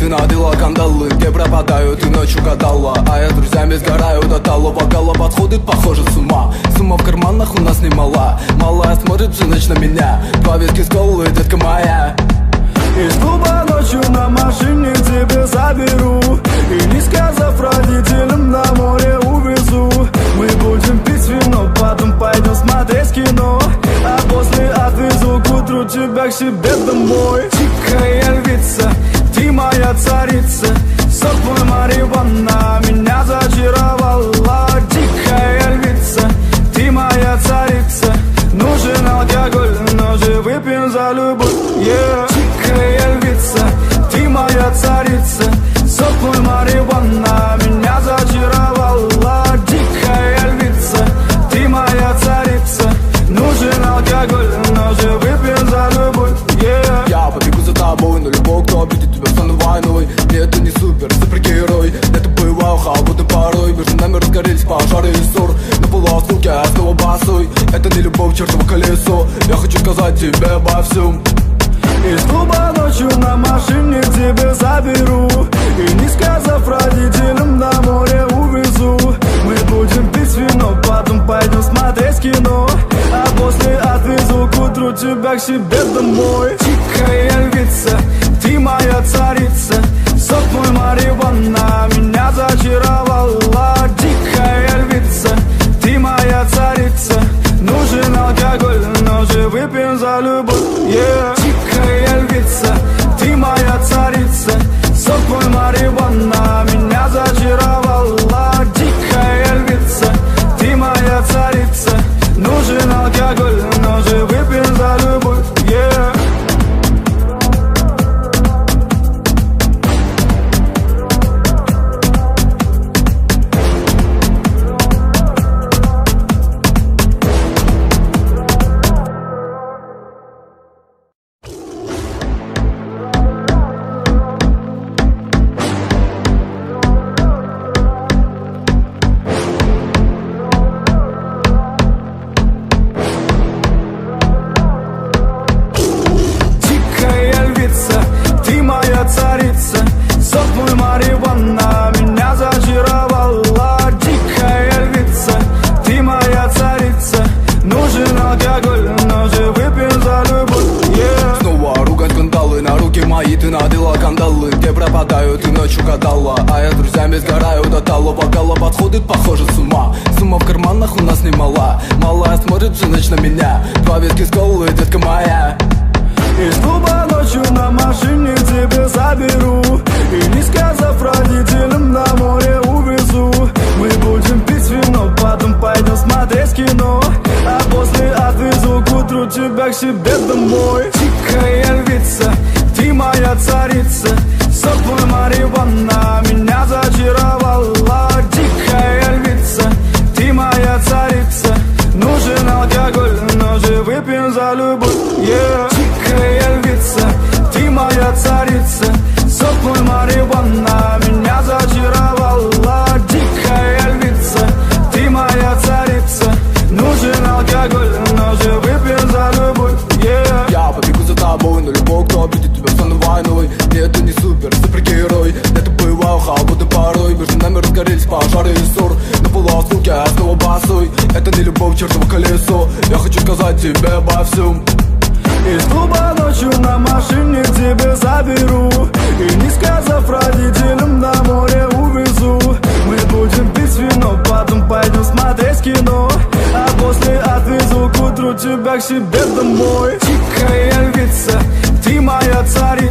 ты надела кандалы. Где пропадаю, ты ночью гадала, а я друзьями сгораю до талого. Гала подходит, похоже, с ума. Сумма в карманах у нас немала. Малая смотрит всю ночь на меня. Два виски с колой, детка моя. Из клуба ночью на машине тебя заберу, и не сказав родителям, на море увезу. Мы будем пить вино, потом пойдем смотреть кино, а после отвезу к утру тебя к себе домой. Дикая львица, ты моя царица, сок мой марихуана меня зачаровала. Дикая львица, ты моя царица, нужен алкоголь, но же выпьем за любовь, yeah. Дикая львица, ты моя царица, сок мой марихуана меня зачаровала. Дикая львица, ты моя царица, нужен алкоголь, но же выпьем за любовь, yeah. Я побегу за тобой, но любой, кто обидит тебя, стану войной. Нет, ты не супергерой, это боевая холодная порой. Между нами разгорелись пожары и ссор. На полуосколке я снова босой. Это не любовь, чертово колесо. Я хочу сказать тебе обо всем. Из клуба ночью на машине тебя заберу, и не сказав родителям, на море увезу. Мы будем пить вино, потом пойдем смотреть кино, а после отвезу к утру тебя к себе домой. Дикая львица, ты моя царица, сок мой марихуана меня зачаровала. Дикая львица, ты моя царица, нужен алкоголь, но же выпьем за любовь, yeah. Дикая львица, ты моя царица, сок мой марихуана меня зачаровала. Дикая львица, ты моя царица, нужен алкоголь, но же выпьем за любовь, yeah. Царица, сок мой марихуана меня зачаровала. Дикая львица, ты моя царица, нужен алкоголь, но же выпьем за любовь, yeah. Снова ругань, скандалы, на руки мои ты надела кандалы. Где пропадаю, ты ночью гадала, а я друзьями сгораю до талого. Гала подходит, похоже, с ума. Сумма в карманах у нас немала. Малая смотрит всю ночь на меня. Два виски с колой, детка моя. Из клуба ночью на машине тебя заберу, и не сказав родителям, на море увезу. Мы будем пить вино, потом пойдем смотреть кино, а после отвезу к утру тебя к себе домой. Дикая львица, ты моя царица, сок мой марихуана меня зачаровала. Дикая львица, ты моя царица, нужен алкоголь, но же выпьем за любовь, yeah. Дикая львица, ты моя царица, сок мой марихуана меня зачаровала. Дикая львица, ты моя царица, нужен алкоголь, но же выпьем за любовь, yeah. Я побегу за тобой, но любой, кто обидит тебя, стану войной. Нет, ты не супергерой, это боевая холодная порой. Между нами разгорелись пожары и ссор. На полуосколке я снова босой. Это не любовь, чертово колесо. Я хочу сказать тебе обо всем. Из клуба ночью на машине тебя заберу, и не сказав родителям, на море увезу. Мы будем пить вино, потом пойдем смотреть кино, а после отвезу к утру тебя к себе домой. Дикая львица, ты моя царица,